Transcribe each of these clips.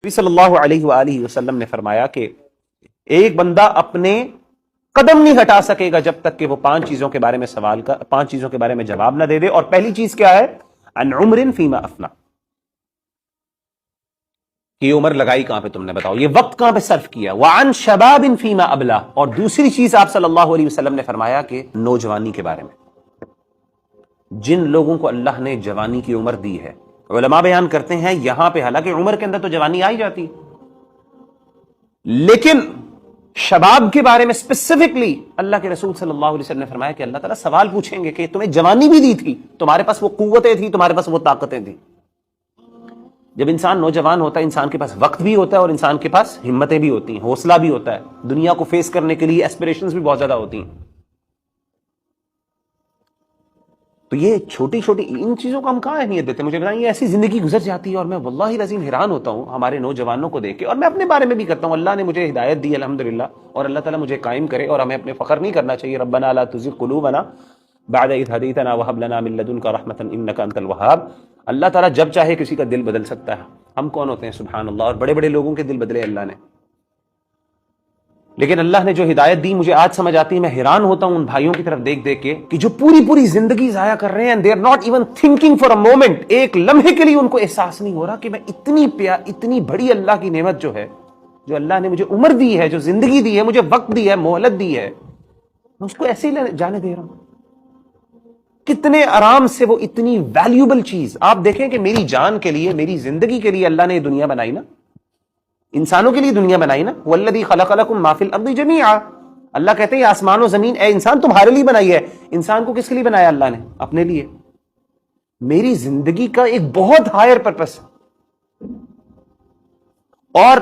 نبی صلی اللہ علیہ وآلہ وسلم نے فرمایا کہ ایک بندہ اپنے قدم نہیں ہٹا سکے گا جب تک کہ وہ پانچ چیزوں کے بارے میں جواب نہ دے دے. اور پہلی چیز کیا ہے؟ عن عمر فیما افنا، یہ عمر لگائی کہاں پہ تم نے، بتاؤ یہ وقت کہاں پہ صرف کیا. وعن شباب فیما ابلا، اور دوسری چیز آپ صلی اللہ علیہ وسلم نے فرمایا کہ نوجوانی کے بارے میں، جن لوگوں کو اللہ نے جوانی کی عمر دی ہے. علماء بیان کرتے ہیں یہاں پہ حالانکہ عمر کے اندر تو جوانی آئی جاتی، لیکن شباب کے بارے میں اسپیسیفکلی اللہ کے رسول صلی اللہ علیہ وسلم نے فرمایا کہ اللہ تعالیٰ سوال پوچھیں گے کہ تمہیں جوانی بھی دی تھی، تمہارے پاس وہ قوتیں تھیں، تمہارے پاس وہ طاقتیں تھیں. جب انسان نوجوان ہوتا ہے انسان کے پاس وقت بھی ہوتا ہے اور انسان کے پاس ہمتیں بھی ہوتی ہیں، حوصلہ بھی ہوتا ہے، دنیا کو فیس کرنے کے لیے ایسپریشنز بھی بہت زیادہ ہوتی ہیں. تو یہ چھوٹی چھوٹی ان چیزوں کو ہم کہاں اہمیت دیتے ہیں؟ مجھے بتائیں، یہ ایسی زندگی گزر جاتی ہے اور میں واللہ العظیم حیران ہوتا ہوں ہمارے نوجوانوں کو دیکھ کے، اور میں اپنے بارے میں بھی کرتا ہوں. اللہ نے مجھے ہدایت دی الحمدللہ، اور اللہ تعالیٰ مجھے قائم کرے، اور ہمیں اپنے فخر نہیں کرنا چاہیے. ربنا لا تزغ قلوبنا بعد اذ ہدیتنا وہب لنا من لدنک رحمۃ انک انت الوہاب. اللہ تعالیٰ جب چاہے کسی کا دل بدل سکتا ہے. ہم کون ہوتے ہیں سبحان اللہ، اور بڑے بڑے لوگوں کے دل بدلے اللہ نے. لیکن اللہ نے جو ہدایت دی مجھے آج سمجھ آتی ہے. میں حیران ہوتا ہوں ان بھائیوں کی طرف دیکھ دیکھ کے کہ جو پوری زندگی ضائع کر رہے ہیں، they are not even thinking for a moment. ایک لمحے کے لیے ان کو احساس نہیں ہو رہا کہ میں اتنی بڑی اللہ کی نعمت جو ہے، جو اللہ نے مجھے عمر دی ہے، جو زندگی دی ہے، مجھے وقت دی ہے، مہلت دی ہے، میں اس کو ایسے ہی جانے دے رہا ہوں. کتنے آرام سے وہ اتنی ویلیوبل چیز. آپ دیکھیں کہ میری جان کے لیے، میری زندگی کے لیے اللہ نے یہ دنیا بنائی نا، انسانوں کے لیے دنیا بنائی نا. والذی خلق لکم ما فی الارض جمیعا، اللہ کہتے ہیں آسمان و زمین اے انسان تمہارے لیے بنائی ہے. انسان کو کس کے لیے بنایا اللہ نے؟ اپنے لیے. میری زندگی کا ایک بہت ہائر پرپس ہے. اور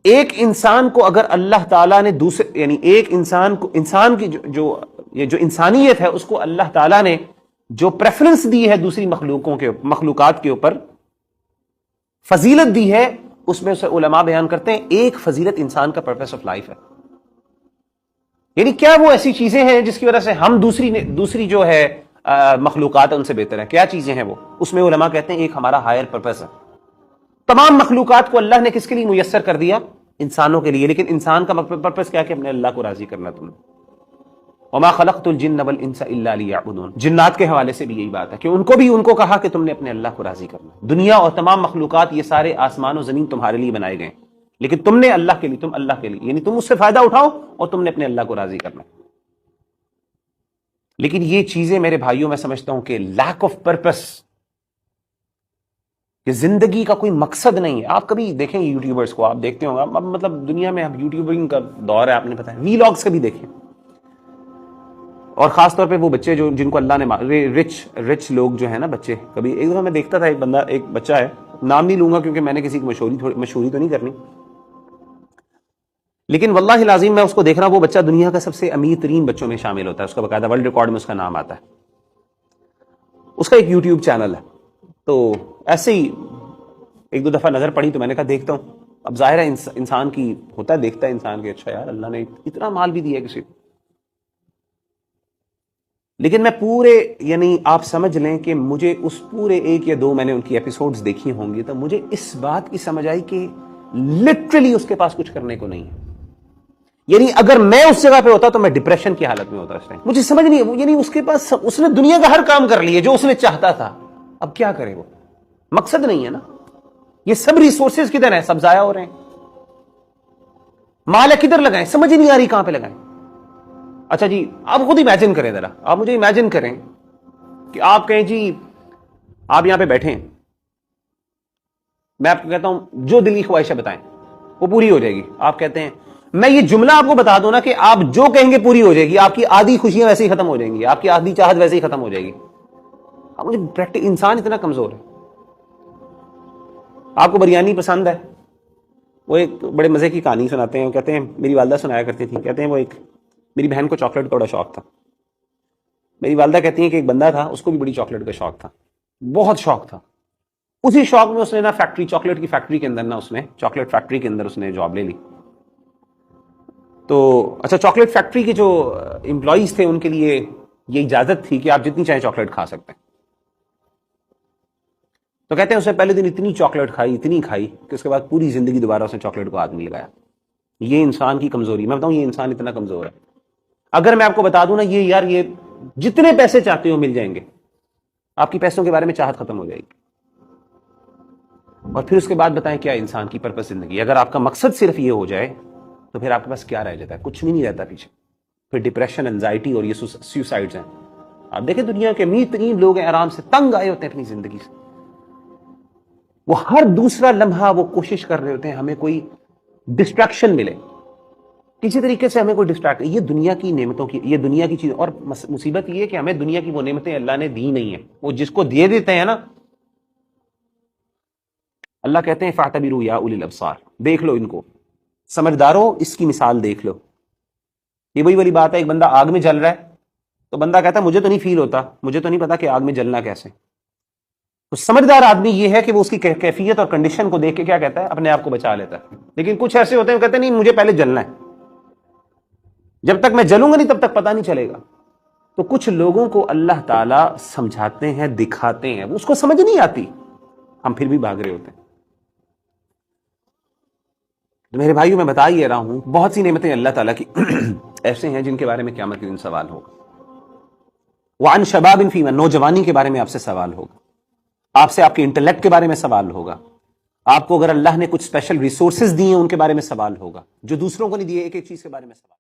ایک انسان کو اگر اللہ تعالیٰ نے دوسرے، یعنی ایک انسان کو، انسان کی جو انسانیت ہے، اس کو اللہ تعالیٰ نے جو پریفرنس دی ہے دوسری مخلوقات کے اوپر، فضیلت دی ہے، اس میں سے علماء بیان کرتے ہیں ایک فضیلت انسان کا پرپس آف لائف ہے. یعنی کیا وہ ایسی چیزیں ہیں جس کی وجہ سے ہم دوسری جو ہے مخلوقات ان سے بہتر ہیں؟ کیا چیزیں ہیں وہ؟ اس میں علماء کہتے ہیں ایک ہمارا ہائر پرپس ہے. تمام مخلوقات کو اللہ نے کس کے لیے میسر کر دیا؟ انسانوں کے لیے. لیکن انسان کا پرپس کیا کہ اپنے اللہ کو راضی کرنا. تم نے وما خلقت الجن والانس الا لیعبدون. جنات کے حوالے سے بھی یہی بات ہے کہ ان کو کہا کہ تم نے اپنے اللہ کو راضی کرنا. دنیا اور تمام مخلوقات یہ سارے آسمان و زمین تمہارے لیے بنائے گئے، لیکن تم نے اللہ کے لیے، تم اللہ کے لیے، یعنی تم اس سے فائدہ اٹھاؤ اور تم نے اپنے اللہ کو راضی کرنا. لیکن یہ چیزیں میرے بھائیوں میں سمجھتا ہوں کہ لیک آف پرپس، کہ زندگی کا کوئی مقصد نہیں ہے. آپ کبھی دیکھیں یوٹیوبرز کو، آپ دیکھتے ہوں گے، مطلب دنیا میں اب یوٹیوبنگ کا دور ہے، آپ نے پتا ہے، وی لاگس کبھی دیکھیں، اور خاص طور پہ وہ بچے جن کو اللہ نے رچ لوگ جو ہیں نا بچے. کبھی ایک دفعہ میں دیکھتا تھا ایک بچہ ہے، نام نہیں لوں گا کیونکہ میں نے کسی کی مشہوری تو نہیں کرنی، لیکن واللہ العظیم میں اس کو دیکھ رہا ہوں، وہ بچہ دنیا کا سب سے امیر ترین بچوں میں شامل ہوتا ہے، اس کا باقاعدہ ورلڈ ریکارڈ میں اس کا نام آتا ہے. اس کا ایک یوٹیوب چینل ہے. تو ایسے ہی ایک دو دفعہ نظر پڑی تو میں نے کہا دیکھتا ہوں. اب ظاہر ہے انسان کی ہوتا ہے، دیکھتا ہے انسان کہ اچھا یار اللہ نے اتنا مال بھی دیا ہے کسی کو. لیکن میں یعنی آپ سمجھ لیں کہ مجھے اس پورے ایک یا دو میں نے ان کی ایپیسوڈز دیکھی ہوں گی، تو مجھے اس بات کی سمجھ آئی کہ لٹرلی اس کے پاس کچھ کرنے کو نہیں ہے. یعنی اگر میں اس جگہ پہ ہوتا تو میں ڈپریشن کی حالت میں ہوتا اس ٹائم. مجھے سمجھ نہیں، یعنی اس کے پاس، اس نے دنیا کا ہر کام کر لیا جو اس نے چاہتا تھا، اب کیا کرے؟ وہ مقصد نہیں ہے نا. یہ سب ریسورسز کدھر ہیں؟ سب ضائع ہو رہے ہیں. مال کدھر لگائیں؟ سمجھ نہیں آ رہی کہاں پہ لگائیں. اچھا جی آپ خود امیجن کریں ذرا، آپ مجھے امیجن کریں کہ آپ کہیں جی آپ یہاں پہ بیٹھیں، میں آپ کو کہتا ہوں جو دل کی خواہشیں بتائیں وہ پوری ہو جائے گی. آپ کہتے ہیں میں یہ جملہ آپ کو بتا دوں نا کہ آپ جو کہیں گے پوری ہو جائے گی، آپ کی آدھی خوشیاں ویسے ہی ختم ہو جائیں گی، آپ کی آدھی چاہت ویسے ہی ختم ہو جائے گی. مجھے انسان اتنا کمزور ہے. آپ کو بریانی پسند ہے، وہ ایک بڑے مزے کی کہانی سناتے ہیں. وہ کہتے ہیں میری والدہ سنایا کرتی تھی، کہتے ہیں وہ میری بہن کو چاکلیٹ کا بڑا شوق تھا. میری والدہ کہتی ہیں کہ ایک بندہ تھا، اس کو بھی بڑی چاکلیٹ کا شوق تھا، بہت شوق تھا. اسی شوق میں اس نے نا چاکلیٹ کی فیکٹری کے اندر، اس نے چاکلیٹ فیکٹری کے اندر اس نے جاب لے لی. تو اچھا چاکلیٹ فیکٹری کے جو امپلائیز تھے ان کے لیے یہ اجازت تھی کہ آپ جتنی چاہیں چاکلیٹ کھا سکتے ہیں. تو کہتے ہیں اسے پہلے دن اتنی چاکلیٹ کھائی اتنی کھائی کہ اس کے بعد پوری زندگی دوبارہ اس نے چاکلیٹ کو ہاتھ نہیں لگایا. یہ انسان کی کمزوری. میں بتاؤں یہ انسان اتنا کمزور ہے. اگر میں آپ کو بتا دوں نا یہ یار یہ جتنے پیسے چاہتے ہو مل جائیں گے, آپ کی پیسوں کے بارے میں چاہت ختم ہو جائے گی. اور پھر اس کے بعد بتائیں کیا انسان کی پرپس زندگی. اگر آپ کا مقصد صرف یہ ہو جائے تو پھر آپ کے پاس کیا رہ جاتا ہے؟ کچھ بھی نہیں رہتا پیچھے. پھر ڈپریشن, انزائٹی اور یہ سوسائڈز ہیں. آپ دیکھیں دنیا کے امیر ترین لوگ ہیں آرام سے تنگ آئے ہوتے ہیں اپنی زندگی سے. وہ ہر دوسرا لمحہ وہ کوشش کر رہے ہوتے ہیں ہمیں کوئی ڈسٹریکشن ملے, کسی طریقے سے ہمیں کوئی ڈسٹریکٹ. یہ دنیا کی نعمتوں کی, یہ دنیا کی چیز. اور مصیبت یہ ہے کہ ہمیں دنیا کی وہ نعمتیں اللہ نے دی نہیں ہیں. وہ جس کو دے دیتے ہیں نا, اللہ کہتے ہیں فاعتبروا یا اولی الابصار, دیکھ لو ان کو سمجھدارو, اس کی مثال دیکھ لو. یہ وہی والی بات ہے, ایک بندہ آگ میں جل رہا ہے تو بندہ کہتا ہے مجھے تو نہیں فیل ہوتا, مجھے تو نہیں پتا کہ آگ میں جلنا کیسے. تو سمجھدار آدمی یہ ہے کہ وہ اس کی کیفیت اور کنڈیشن کو دیکھ کے کیا کہتا ہے, اپنے آپ کو بچا لیتا ہے. لیکن کچھ ایسے ہوتے ہیں وہ کہتے ہیں نہیں مجھے پہلے جلنا ہے, جب تک میں جلوں گا نہیں تب تک پتہ نہیں چلے گا. تو کچھ لوگوں کو اللہ تعالیٰ سمجھاتے ہیں, دکھاتے ہیں, اس کو سمجھ نہیں آتی, ہم پھر بھی بھاگ رہے ہوتے ہیں. تو میرے بھائیوں میں بتا ہی رہا ہوں, بہت سی نعمتیں اللہ تعالیٰ کی ایسے ہیں جن کے بارے میں قیامت کے دن سوال ہوگا. وعن شباب فیما, نوجوانی کے بارے میں آپ سے سوال ہوگا, آپ سے آپ کے انٹلیکٹ کے بارے میں سوال ہوگا, آپ کو اگر اللہ نے کچھ اسپیشل ریسورسز دیے ہیں ان کے بارے میں سوال ہوگا, جو دوسروں کو نہیں دیے, ایک ایک چیز کے بارے میں سوال.